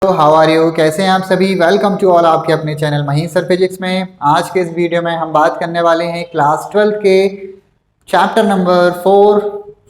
How are you, कैसे हैं आप सभी। वेलकम टू ऑल आपके अपने चैनल मही सर फिजिक्स में। आज के इस वीडियो में हम बात करने वाले हैं क्लास 12 के चैप्टर नंबर 4।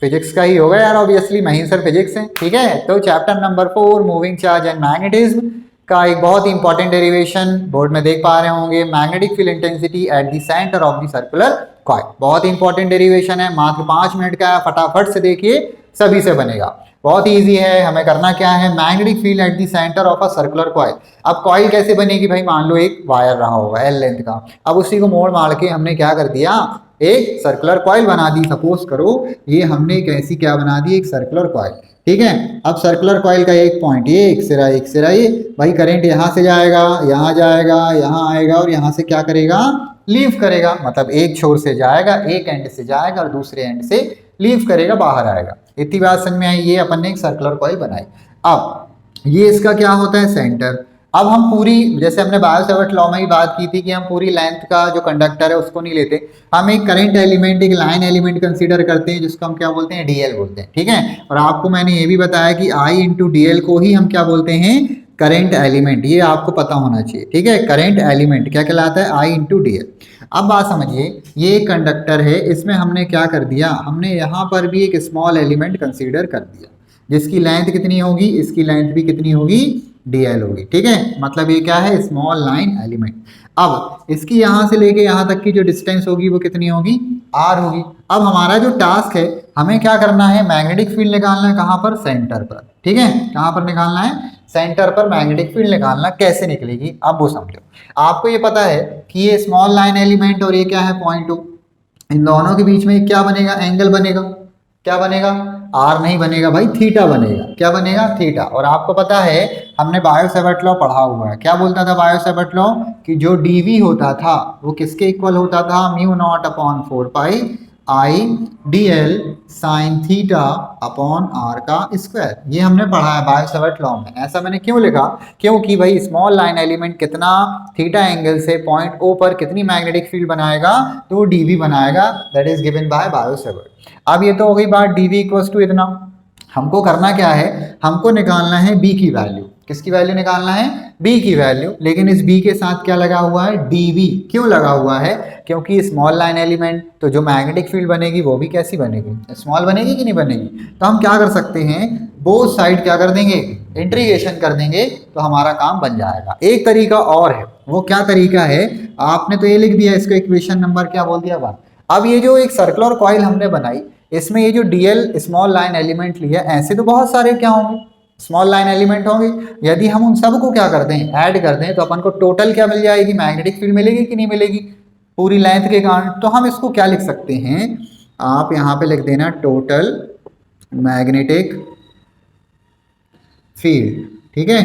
फिजिक्स का ही होगा यार, ऑब्वियसली मही सर फिजिक्स है, ठीक है। तो chapter number 4 moving charge and magnetism का एक बहुत ही इंपॉर्टेंट डेरिवेशन बोर्ड में देख पा रहे होंगे, magnetic field intensity at the centre of the circular coil. बहुत ही इंपॉर्टेंट डेरिवेशन है, मात्र 5 मिनट का है, फटाफट से देखिए, सभी से बनेगा। बहुत ही इजी है। हमें करना क्या है, magnetic field at the centre of a circular coil. अब कॉइल कैसे बनेगी भाई, मान लो एक वायर रहा होगा एल लेंथ का, अब उसी को मोड़ मार के हमने क्या कर दिया, एक सर्कुलर कॉइल बना दी। सपोज करो ये हमने एक ऐसी क्या बना दी, एक सर्कुलर कॉइल, ठीक है। अब सर्कुलर कॉइल का एक पॉइंट, ये एक सिरा ये भाई, करंट यहाँ से जाएगा, यहाँ जाएगा, यहाँ आएगा और यहाँ से क्या करेगा, लीव करेगा। मतलब एक छोर से जाएगा, एक एंड से जाएगा और दूसरे एंड से लीव करेगा, बाहर आएगा। इतनी बात समझ में आई। ये अपन ने एक सर्कुलर कॉइल बनाई। अब ये इसका क्या होता है, सेंटर। अब हम पूरी, जैसे हमने बायो-सैवर्ट लॉ में ही बात की थी कि हम पूरी लेंथ का जो कंडक्टर है उसको नहीं लेते, हम एक करंट एलिमेंट, एक लाइन एलिमेंट कंसीडर करते हैं, जिसको हम क्या बोलते हैं, डीएल बोलते हैं, ठीक है। और आपको मैंने ये भी बताया कि आई इंटू डीएल को ही हम क्या बोलते हैं, करंट एलिमेंट। ये आपको पता होना चाहिए, ठीक है। करंट एलिमेंट क्या कहलाता है, आई इंटू डीएल। अब बात समझिए, ये एक कंडक्टर है, इसमें हमने क्या कर दिया, हमने यहाँ पर भी एक स्मॉल एलिमेंट कंसीडर कर दिया, जिसकी लेंथ कितनी होगी, इसकी लेंथ भी कितनी होगी, डीएल होगी, ठीक है। मतलब ये क्या है, स्मॉल लाइन एलिमेंट। अब इसकी यहाँ से लेके यहाँ तक की जो डिस्टेंस होगी वो कितनी होगी, आर होगी। अब हमारा जो टास्क है, हमें क्या करना है, मैग्नेटिक फील्ड निकालना है, कहाँ पर, सेंटर पर, ठीक है। कहाँ पर निकालना है, सेंटर पर मैग्नेटिक फील्ड निकालना। कैसे निकलेगी अब वो समझो। आपको ये पता है कि ये स्मॉल लाइन एलिमेंट और ये क्या है, पॉइंट 2, इन दोनों के बीच में क्या बनेगा, एंगल बनेगा। क्या बनेगा, आर नहीं बनेगा भाई, थीटा बनेगा। क्या बनेगा, थीटा। और आपको पता है, हमने बायो-सैवर्ट लॉ पढ़ा हुआ है। क्या बोलता था बायो-सैवर्ट लॉ, कि जो डीवी होता था वो किसके इक्वल होता था, mu naught upon 4 pi I D L sine theta upon R का स्क्वायर। ये हमने पढ़ा है बायो-सैवर्ट लॉ में। ऐसा मैंने क्यों लिखा, क्योंकि भाई स्मॉल लाइन एलिमेंट कितना थीटा एंगल से पॉइंट ओ पर कितनी मैग्नेटिक फील्ड बनाएगा, तो डीवी बनाएगा। That is given by bio-Savart. अब ये तो हो गई बात, डीवी इक्वल्स टू इतना। हमको करना क्या है, हमको निकालना है बी की वैल्यू। किसकी वैल्यू निकालना है, बी की वैल्यू। लेकिन इस बी के साथ क्या लगा हुआ है, डीवी। क्यों लगा हुआ है, क्योंकि स्मॉल लाइन एलिमेंट, तो जो मैग्नेटिक फील्ड बनेगी वो भी कैसी बनेगी, स्मॉल बनेगी कि नहीं बनेगी। तो हम क्या कर सकते हैं, बोथ साइड क्या कर देंगे, इंटीग्रेशन कर देंगे, तो हमारा काम बन जाएगा। एक तरीका और है, वो क्या तरीका है, आपने तो ये लिख दिया, इसको इक्वेशन नंबर क्या बोल दिया, 1। अब ये जो एक सर्कुलर कॉइल हमने बनाई, इसमें ये जो डीएल स्मॉल लाइन एलिमेंट लिया, ऐसे तो बहुत सारे क्या होंगे, स्मॉल लाइन एलिमेंट होंगे। यदि हम उन सबको क्या कर दें, ऐड कर दें, तो अपन को टोटल क्या मिल जाएगी, मैग्नेटिक फील्ड मिलेगी कि नहीं मिलेगी, पूरी लेंथ के कारण। तो हम इसको क्या लिख सकते हैं, आप यहाँ पे लिख देना टोटल मैग्नेटिक फील्ड, ठीक है।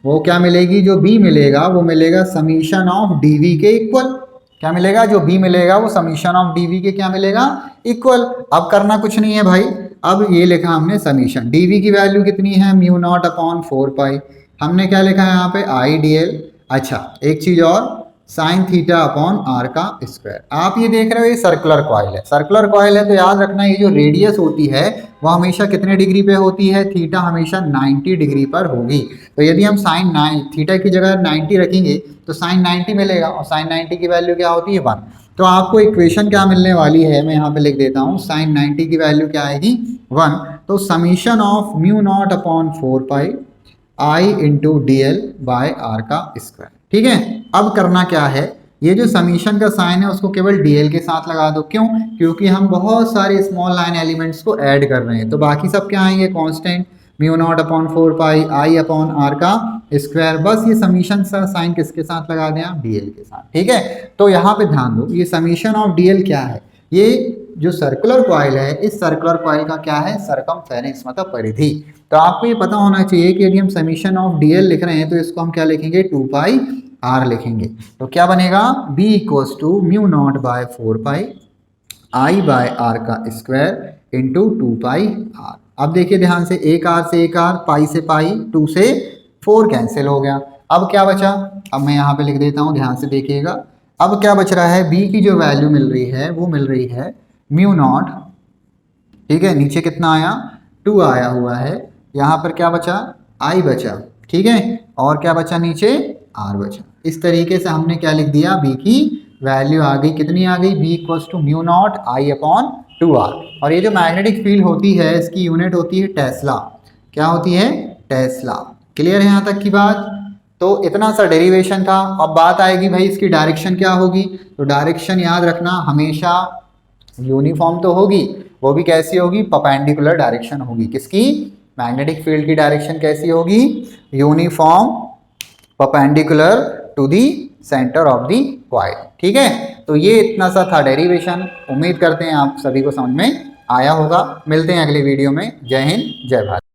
वो क्या मिलेगी, जो बी मिलेगा वो मिलेगा समीशन ऑफ डीवी के इक्वल। क्या मिलेगा, जो बी मिलेगा वो समीशन ऑफ डीवी के क्या मिलेगा, इक्वल। अब करना कुछ नहीं है भाई, अब ये लिखा हमने समीशन, डीवी की वैल्यू कितनी है, म्यू नॉट अपॉन 4 पाई। हमने क्या लिखा है यहाँ पे, आई डी एल। अच्छा एक चीज और, साइन थीटा अपॉन आर का स्क्वायर। आप ये देख रहे हो, ये सर्कुलर कॉइल है। सर्कुलर कॉइल है तो याद रखना, ये जो रेडियस होती है वो हमेशा कितने डिग्री पे होती है, थीटा हमेशा 90 डिग्री पर होगी। तो यदि हम साइन 9 थीटा की जगह 90 रखेंगे तो साइन 90 मिलेगा, और साइन 90 की वैल्यू क्या होती है, 1। तो आपको इक्वेशन क्या मिलने वाली है, मैं यहाँ पे लिख देता हूँ, साइन 90 की वैल्यू क्या आएगी, 1। तो summation of mu naught upon 4 pi I into D L by R का स्क्वायर, ठीक है। अब करना क्या है, ये जो समीशन का साइन है उसको केवल डीएल के साथ लगा दो। क्यों, क्योंकि हम बहुत सारे स्मॉल लाइन एलिमेंट्स को ऐड कर रहे हैं, तो बाकी सब क्या आएंगे, constant, mu naught upon 4 pi I upon R का स्क्वायर। बस ये समीशन का साइन किसके साथ लगा दें आप, डीएल के साथ, ठीक है। तो यहाँ पे ध्यान दो, ये समीशन ऑफ डीएल क्या है, ये जो सर्कुलर कॉइल है, इस सर्कुलर कॉइल का क्या है, सरकमफेरेंस, मतलब परिधि। तो आपको ये पता होना चाहिए कि यदि हम समीशन ऑफ डीएल लिख रहे हैं तो इसको हम क्या लिखेंगे, 2 पाई आर लिखेंगे। तो क्या बनेगा, b equals to mu naught by 4 pi I by R का स्क्वायर इंटू 2 पाई आर। अब देखिए ध्यान से, एक आर से एक आर, पाई से पाई, 2 से 4 कैंसिल हो गया। अब क्या बचा, अब मैं यहाँ पे लिख देता हूँ, ध्यान से देखिएगा। अब क्या बच रहा है, b की जो वैल्यू मिल रही है वो मिल रही है म्यू नॉट, ठीक है। नीचे कितना आया, 2 आया हुआ है। यहाँ पर क्या बचा, i बचा, ठीक है, और क्या बचा नीचे, आर बचा। इस तरीके से हमने क्या लिख दिया, बी की वैल्यू आ गई, कितनी आ गई, B equals to mu naught I upon 2r। और ये जो मैग्नेटिक फील्ड होती है इसकी यूनिट होती है टेस्ला। क्या होती है, टेस्ला। क्लियर है यहाँ तक की बात। तो इतना सा डेरिवेशन था। अब बात आएगी भाई इसकी डायरेक्शन क्या होगी। तो डायरेक्शन याद रखना हमेशा यूनिफॉर्म तो होगी, वो भी कैसी होगी, परपेंडिकुलर डायरेक्शन होगी। किसकी, मैग्नेटिक फील्ड की डायरेक्शन कैसी होगी, uniform perpendicular to the centre of the coil. ठीक है, तो ये इतना सा था डेरिवेशन। उम्मीद करते हैं आप सभी को समझ में आया होगा। मिलते हैं अगले वीडियो में। जय हिंद, जय भारत।